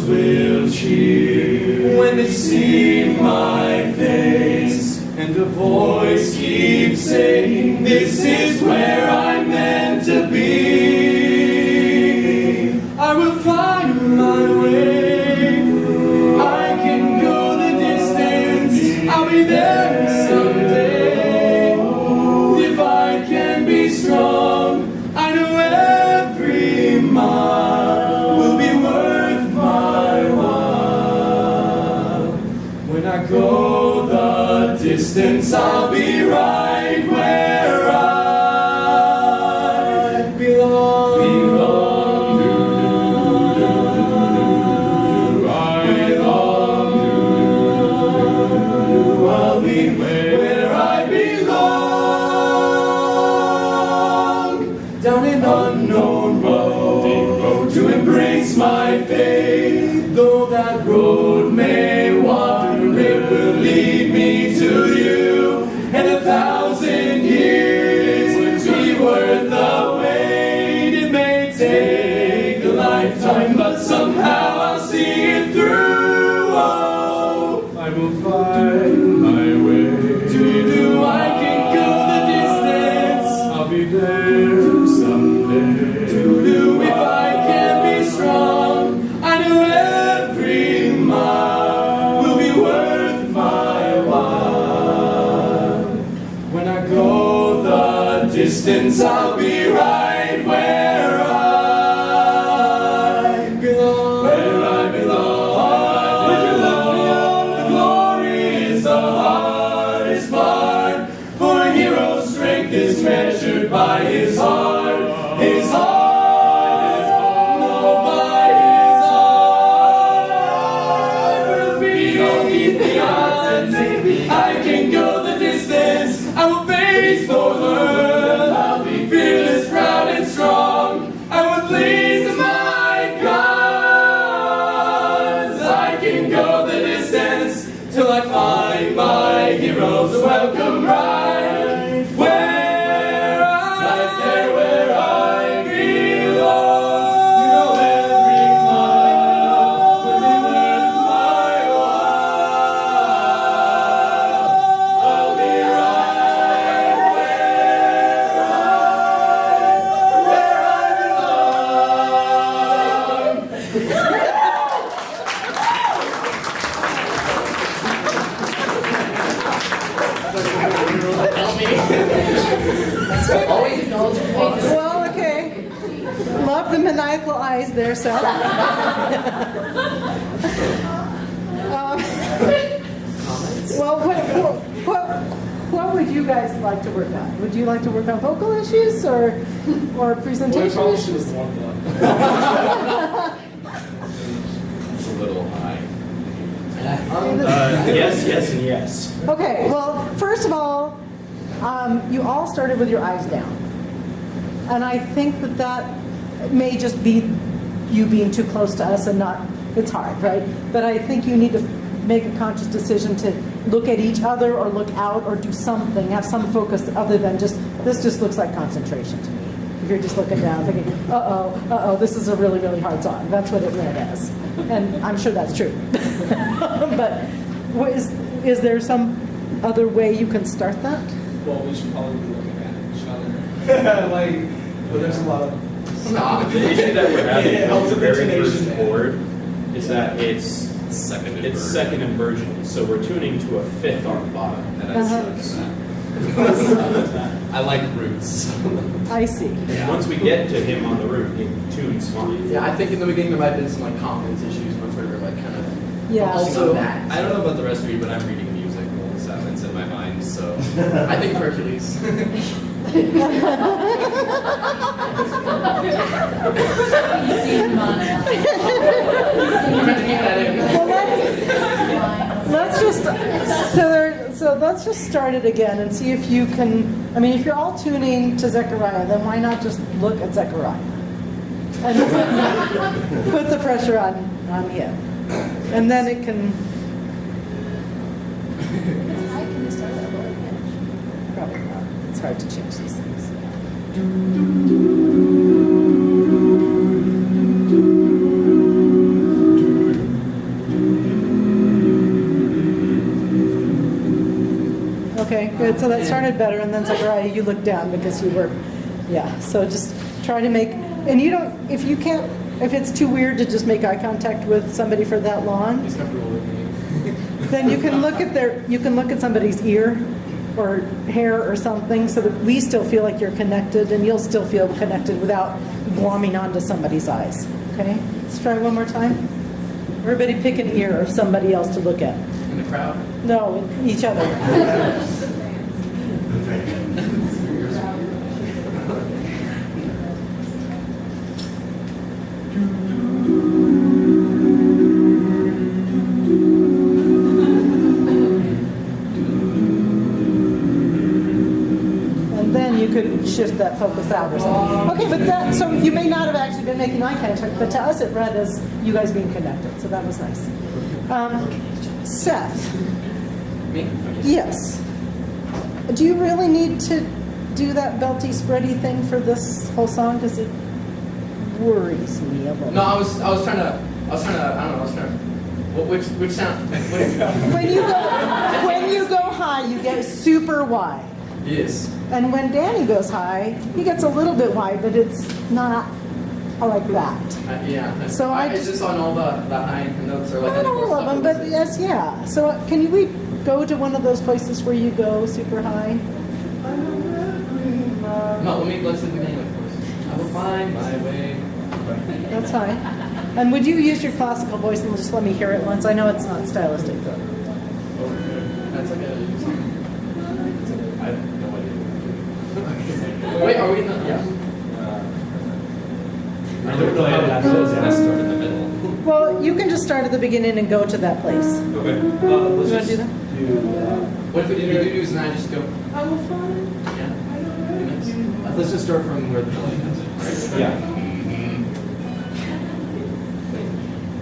will cheer when they see my face, and a voice keeps saying, this is where I'm meant to be. I will find my way. I can go the distance. I'll be there someday. If I can be strong, I know every mile will be worth my while. When I go the distance, I'll be right where I belong. I'll be where I belong. Down an unknown road to embrace my faith. Though that road may wander, it will lead me to you. And 1,000 years would be worth the wait. It may take a lifetime, but somehow I'll see it through. Oh, I will find my way. Do I can go the distance. I'll be there someday. Do if I can be strong. I know every mile will be worth my while. When I go the distance, I'll be right where I belong. Where I belong. The glory is the hardest part. For a hero's strength is measured by his heart. His heart. No, by his heart. Will beat the odds and maybe I can go the distance. I will face the world. I'll be fearless, proud, and strong. I will please my cause. I can go the distance till I find my hero's welcome right where right there where I belong. You know every mile will be worth my while. I'll be right where I belong. Always acknowledge your flaws. Well, okay. Love the maniacal eyes there, Seth. Well, what would you guys like to work on? Would you like to work on vocal issues or presentation issues? It's a little high. Yes, and yes. Okay, well, first of all, you all started with your eyes down. And I think that may just be you being too close to us and not, it's hard, right? But I think you need to make a conscious decision to look at each other or look out or do something, have some focus other than just, this just looks like concentration to me. If you're just looking down thinking, uh-oh, this is a really, really hard song. That's what it read as. And I'm sure that's true. But is there some other way you can start that? Well, we should probably be looking at each other. But there's a lot of... Stop. The issue that we're having Yeah, with the very intonation. first chord is that it's second inversion. So we're tuning to a fifth on the bottom. And Uh-huh. I like roots. I see. And once we get to him on the root, he tunes fine. Yeah, I think in the beginning there might have been some like confidence issues once we were like kind of Yeah. focusing Also, on that. I don't know about the rest of you, but I'm reading musical assignments in my mind, so. I think Hercules. Well, let's just so let's just start it again and see if you can. I mean, if you're all tuning to Zechariah, then why not just look at Zechariah and put the pressure on him, and then it can. I can just start that lower pitch. Probably not. It's hard to change these things. good. So that started better, and then Zachariah, you looked down because you were, yeah. So just try to make, and you don't, if you can't, if it's too weird to just make eye contact with somebody for that long, He's comfortable with me. then you can look at somebody's ear or hair or something, so that we still feel like you're connected, and you'll still feel connected without glomming onto somebody's eyes. Okay, let's try one more time. Everybody pick an ear of somebody else to look at. In the crowd. No, each other. And then you could shift that focus out or something. Okay, but that, so you may not have actually been making eye contact, but to us it read as you guys being connected, so that was nice. Seth, Me? yes. Do you really need to do that belty spready thing for this whole song? Because it worries me a little. No, I was trying to, I don't know, which sound? When you go high, you get super wide. Yes. And when Danny goes high, he gets a little bit wide, but it's not like that. Yeah. So I it's just on all the high notes or like Not all of them, but yes, yeah. So can we go to one of those places where you go super high? No, let's do the beginning, of course. I will find my way. That's fine. And would you use your classical voice and just let me hear it once? I know it's not stylistic. That's like a song. I have no idea. Wait, are we in the? Yeah. I don't know how that goes. Yeah, start in the middle. Well, you can just start at the beginning and go to that place. Okay. You Let's want to just do that? What if we do do-dos and I just go? I will find. Yeah. Let's just start from where the melody comes in. Right? Yeah.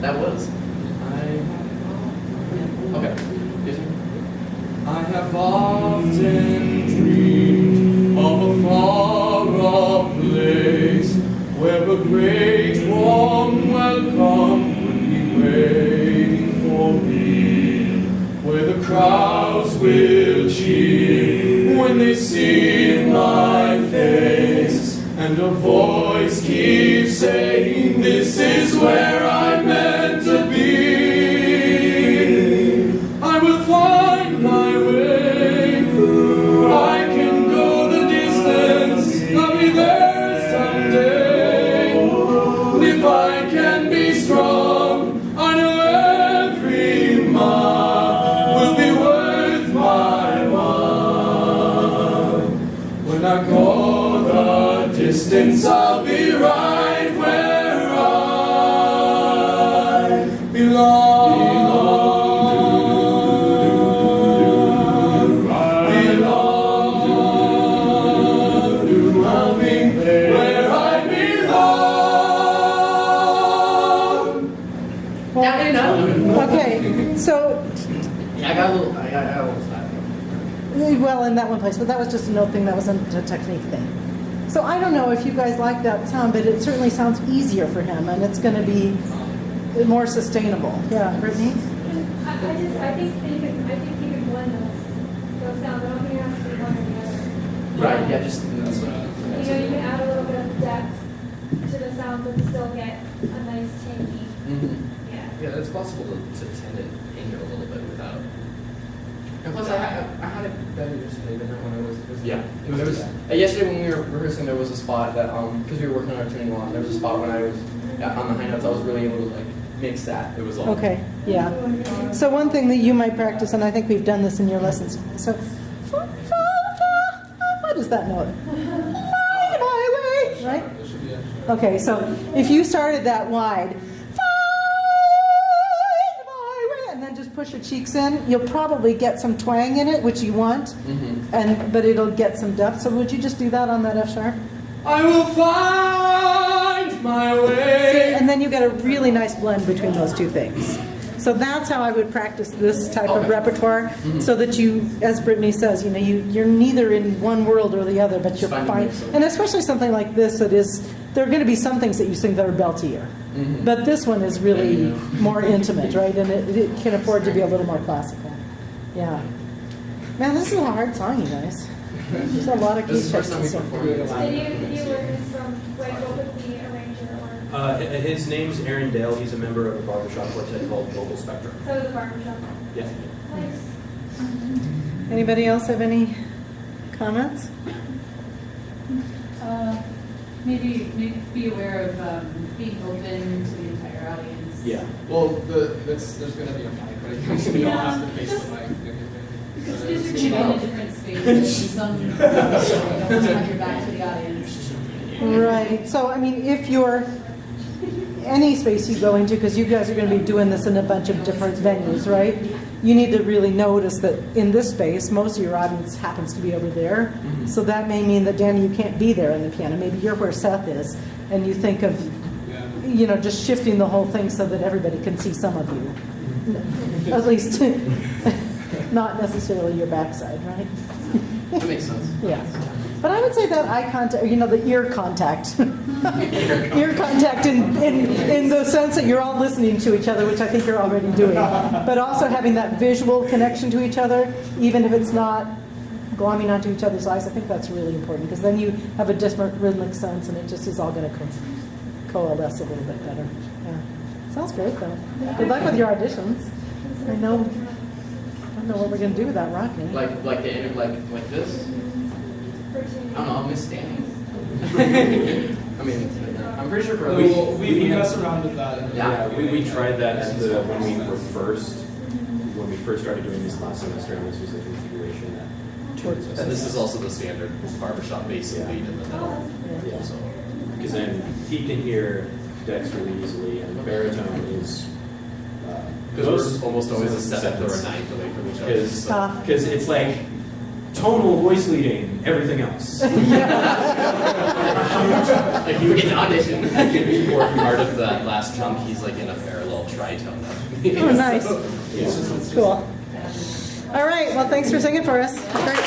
That was. Okay. Yes, sir. I have often dreamed of a far-off place where a great warm welcome would be waiting for me, where the crowds will cheer when they see my face, and a voice keeps saying, "This is where I'm meant to be." I will find my way. I can go the distance. I'll be there someday. If I can be strong, I know every mile will be worth my while. When I go the distance, I'll be right where I belong. Where I belong. Okay, so, Yeah, I got a little flat. well, in that one place, but that was just a note thing, that wasn't a technique thing. So I don't know if you guys like that sound, but it certainly sounds easier for him, and it's going to be more sustainable. Yeah, Brittany? I think he could blend those sounds. I don't think it has to be one or the other. Right. Yeah. Just that's what. You can add a little bit of depth to the sound, but still get a nice tangy. Yeah. Yeah, it's possible to tend it in here a little bit without. And plus, I had it better yesterday than when I was. Yeah. There was, yesterday when we were rehearsing, there was a spot that because we were working on our tuning a lot. There was a spot when I was on the high notes. I was really able to like mix that. It was all. Okay, yeah. So one thing that you might practice, and I think we've done this in your lessons, so, what is that note? Find my way, right? There should be a Okay, so if you started that wide, find my way, and then just push your cheeks in, you'll probably get some twang in it, which you want, but it'll get some depth. So would you just do that on that F sharp? I will find my See, way. and then you get a really nice blend between those two things. So that's how I would practice this type of repertoire, so that you, as Brittany says, you're neither in one world or the other, but you're Find a fine. mix of- And especially something like this, there are going to be some things that you sing that are beltier, but this one is really more intimate, right? And it can afford to be a little more classical. Yeah. Man, this is a hard song, you guys. There's a lot of key This is the checks first time and we stuff. performed it. Did you learn this from Greg with the arranger or? His name's Aaron Dale. He's a member of a barbershop quartet called Global Spectrum. So it was a barbershop. Yeah. Nice. Anybody else have any comments? Maybe be aware of being open to the entire audience. Yeah. Well, there's going to be a mic, right? So we don't have to face the mic. Because you're in a different space, and some you don't have your back to the audience. Right. So, I mean, if you're any space you go into, because you guys are going to be doing this in a bunch of different venues, right? You need to really notice that in this space, most of your audience happens to be over there. Mm-hmm. So that may mean that, Danny, you can't be there in the piano. Maybe you're where Seth is, and you think of, just shifting the whole thing so that everybody can see some of you. At least, not necessarily your backside, right? That makes sense. Yeah. But I would say that eye contact, the ear contact. Ear contact in the sense that you're all listening to each other, which I think you're already doing. But also having that visual connection to each other, even if it's not glomming onto each other's eyes, I think that's really important, because then you have a different rhythmic sense, and it just is all going to coalesce a little bit better. Yeah. Sounds great, though. Good luck with your auditions. I don't know what we're going to do without rocking. Like this. I don't know, I'll miss standing. I mean, I'm pretty sure for at least. Well, we mess around with that. Yeah, we tried that at when we first started doing this last semester, and this was the configuration that. And this is also the standard barbershop bass and lead in the middle. Yeah. So Because then he can hear Dex really easily, and the baritone is. because we're almost always a seventh or a ninth away from each other. So. Because it's like tonal voice leading, everything else. Like you get to audition. The important part of that last chunk, he's like in a parallel tritone. Oh, nice. Yeah. Cool. All right. Well, thanks for singing for us. Great.